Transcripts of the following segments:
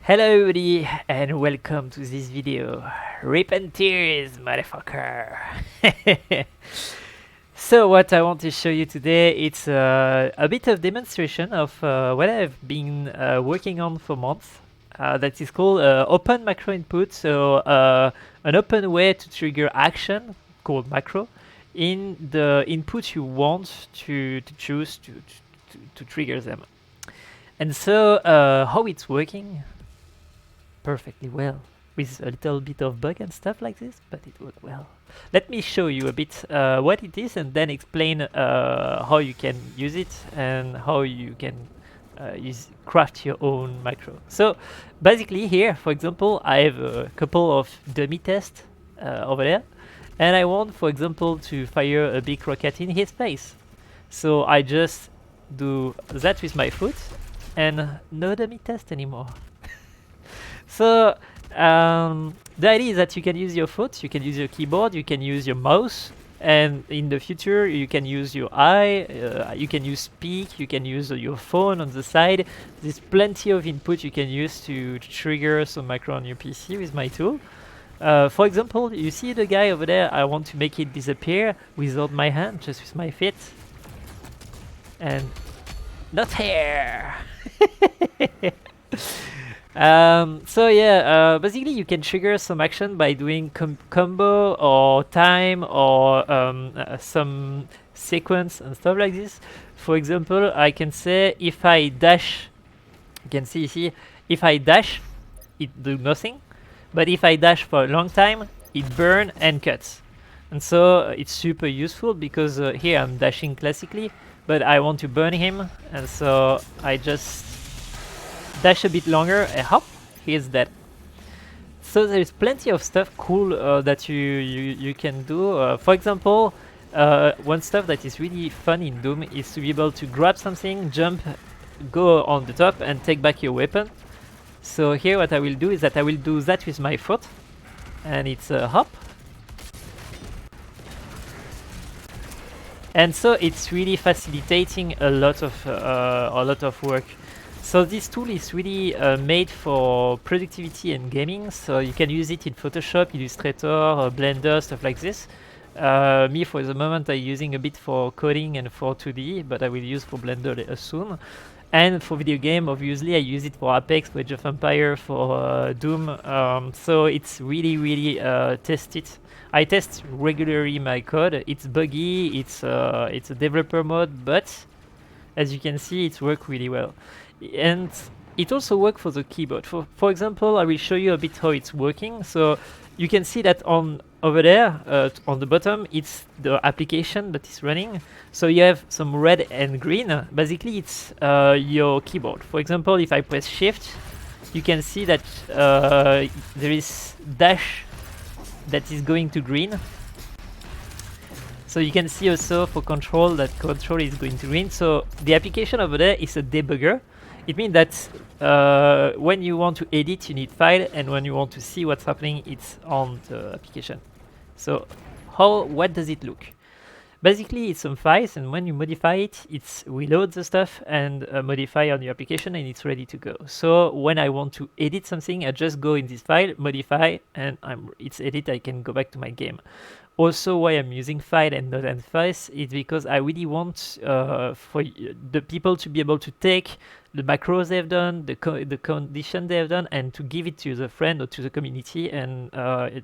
Hello everybody and welcome to this video. Rip and tears, motherfucker. So what I want to show you today, it's a bit of demonstration of what I've been working on for months. That is called open macro input. So an open way to trigger action called macro in the input you want to choose to trigger them. And so how it's working perfectly well with a little bit of bug and stuff like this, but it worked well. Let me show you a bit what it is and then explain how you can use it and how you can craft your own macro. So basically here, for example, I have a couple of dummy tests over there, and I want, for example, to fire a big rocket in his face. So I just do that with my foot and no dummy test anymore. So the idea is that you can use your foot, you can use your keyboard, you can use your mouse, and in the future you can use your eye, you can use speak, you can use your phone on the side. There's plenty of input you can use to trigger some macro on your PC with my tool. For example, you see the guy over there, I want to make it disappear without my hand, just with my feet. And not here! So yeah, basically you can trigger some action by doing combo or time or some sequence and stuff like this. For example, I can say if I dash, you can see here, if I dash, it do nothing. But if I dash for a long time, it burn and cuts. And so it's super useful because here I'm dashing classically, but I want to burn him, and so I just dash a bit longer and hop, he's dead. So there's plenty of stuff cool that you can do. For example, one stuff that is really fun in Doom is to be able to grab something, jump, go on the top and take back your weapon. So here what I will do is that I will do that with my foot, and it's a hop. And so it's really facilitating a lot of work. So this tool is really made for productivity and gaming, so you can use it in Photoshop, Illustrator, Blender, stuff like this. Me, for the moment, I'm using a bit for coding and for 2D, but I will use for Blender soon. And for video game, obviously, I use it for Apex, Age of Empire, for Doom. So it's really tested. I test regularly my code. It's buggy, it's a developer mode, but as you can see, it works really well. And it also works for the keyboard. For example, I will show you a bit how it's working. So you can see that over there on the bottom, it's the application that is running. So you have some red and green. Basically, it's your keyboard. For example, if I press Shift, you can see that there is dash that is going to green. So you can see also for control that control is going to green. So the application over there is a debugger. It means that when you want to edit, you need file, and when you want to see what's happening, it's on the application. So what does it look? Basically, it's some files, and when you modify it, it's reload the stuff and modify on your application, and it's ready to go. So when I want to edit something, I just go in this file, modify, and it's edit. I can go back to my game. Also, why I'm using file and not files is because I really want for the people to be able to take the macros they've done, the condition they've done, and to give it to the friend or to the community, and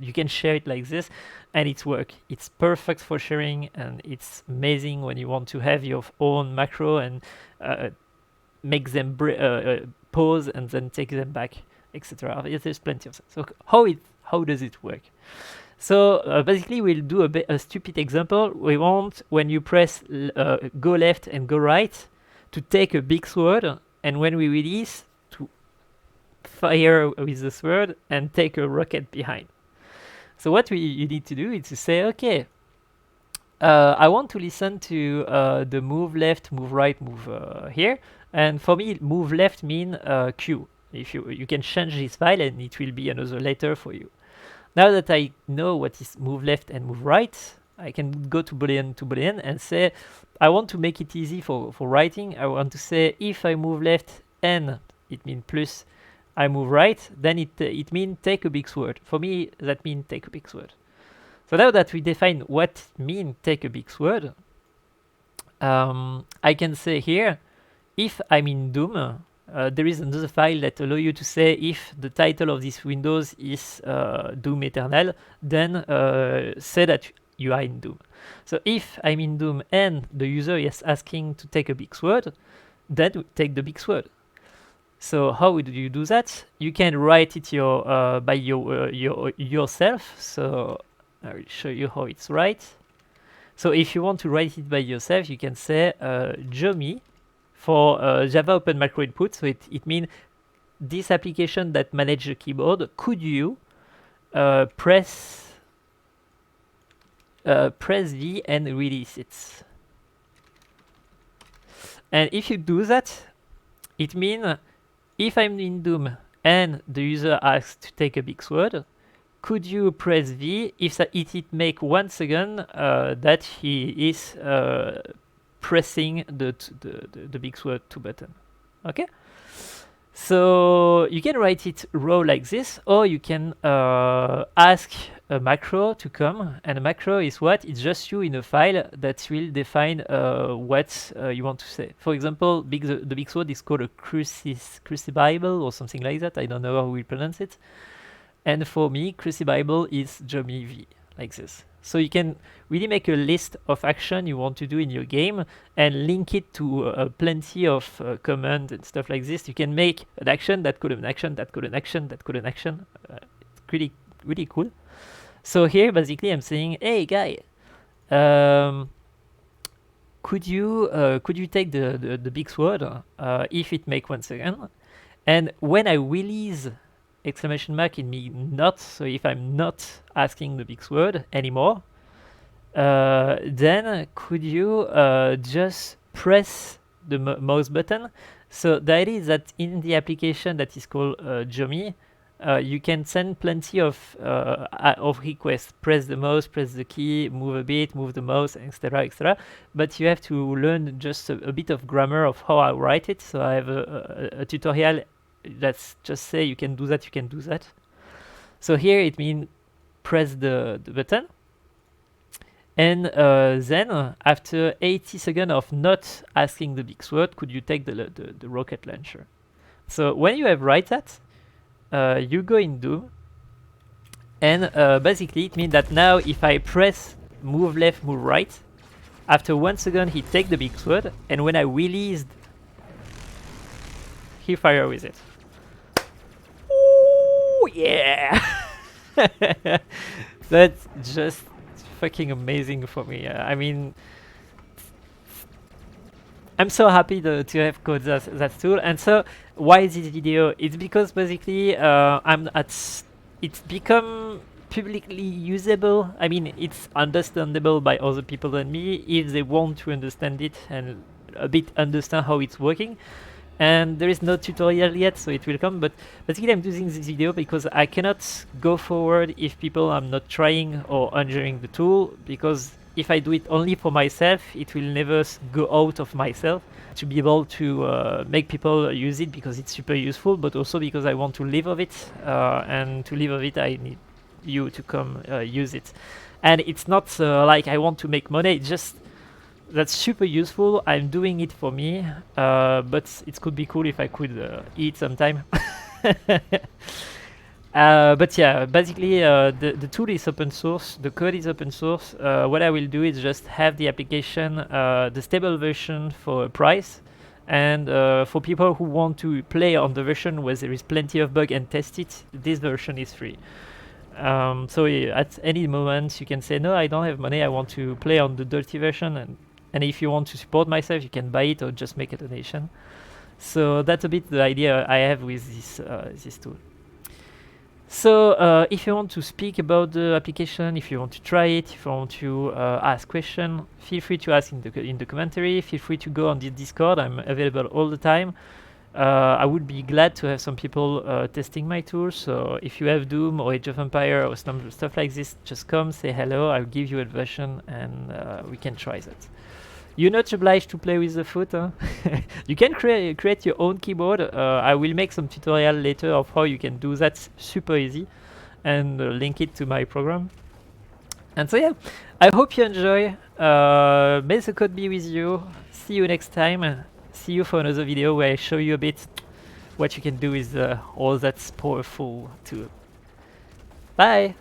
you can share it like this, and it's work. It's perfect for sharing, and it's amazing when you want to have your own macro and make them pause and then take them back, etc. There's plenty of stuff. So how does it work? So basically, we'll do a stupid example. We want, when you press go left and go right, to take a big sword, and when we release, to fire with the sword and take a rocket behind. So what you need to do is to say, okay, I want to listen to the move left, move right, move here. And for me, move left mean Q. If you can change this file, and it will be another letter for you. Now that I know what is move left and move right, I can go to Boolean and say, I want to make it easy for writing. I want to say, if I move left N, it means plus, I move right, then it means take a big sword. For me, that means take a big sword. So now that we define what mean take a big sword, I can say here, if I'm in Doom, there is another file that allow you to say if the title of this Windows is Doom Eternal, then say that you are in Doom. So if I'm in Doom and the user is asking to take a big sword, then take the big sword. So how do you do that? You can write it by yourself. So I will show you how it's right. So if you want to write it by yourself, you can say Jomi for Java Open Macro Input. So it means this application that manages the keyboard. Could you press V and release it? And if you do that, it means if I'm in Doom and the user asks to take a big sword, could you press V if it make 1 second that he is pressing the big sword 2 button. Okay? So you can write it raw like this, or you can ask a macro to come, and a macro is what? It's just you in a file that will define what you want to say. For example, the big sword is called a crucibible or something like that. I don't know how we pronounce it. And for me, crucibible is Jomi V, like this. So you can really make a list of action you want to do in your game and link it to plenty of commands and stuff like this. You can make an action that could an action that could an action that could an action. It's really, really cool. So here, basically, I'm saying, hey, guy, could you take the big sword if it make 1 second? And when I release exclamation mark, it means not. So if I'm not asking the big sword anymore, then could you just press the mouse button? So the idea is that in the application that is called Jomi, you can send plenty of requests. Press the mouse, press the key, move a bit, move the mouse, etc., etc. But you have to learn just a bit of grammar of how I write it. So I have a tutorial that's just say you can do that, you can do that. So here it means press the button. And then after 80 seconds of not asking the big sword, could you take the rocket launcher? So when you have write that, you go in Doom, and basically it means that now if I press move left, move right, after 1 second he take the big sword, and when I released, he fire with it. Ooh, yeah! That's just fucking amazing for me. I mean, I'm so happy to have coded that tool. And so why this video? It's because basically it's become publicly usable. I mean, it's understandable by other people than me if they want to understand it and a bit understand how it's working. And there is no tutorial yet, so it will come. But basically, I'm using this video because I cannot go forward if people are not trying or enjoying the tool, because if I do it only for myself, it will never go out of myself to be able to make people use it, because it's super useful, but also because I want to live of it. And to live of it, I need you to come use it. And it's not like I want to make money, it's just that's super useful. I'm doing it for me, but it could be cool if I could eat sometime. But yeah, basically the tool is open source, the code is open source. What I will do is just have the application, the stable version for a price, and for people who want to play on the version where there is plenty of bug and test it, this version is free. So at any moment you can say, no, I don't have money, I want to play on the dirty version, and if you want to support myself, you can buy it or just make a donation. So that's a bit the idea I have with this tool. So if you want to speak about the application, if you want to try it, if you want to ask questions, feel free to ask in the commentary. Feel free to go on the Discord. I'm available all the time. I would be glad to have some people testing my tools. So if you have Doom or Age of Empire or stuff like this, just come, say hello. I'll give you a version, and we can try that. You're not obliged to play with the foot. Huh? You can create your own keyboard. I will make some tutorial later of how you can do that super easy, and link it to my program. And so yeah, I hope you enjoy. May the code be with you. See you next time. See you for another video where I show you a bit what you can do with all that powerful tool. Bye!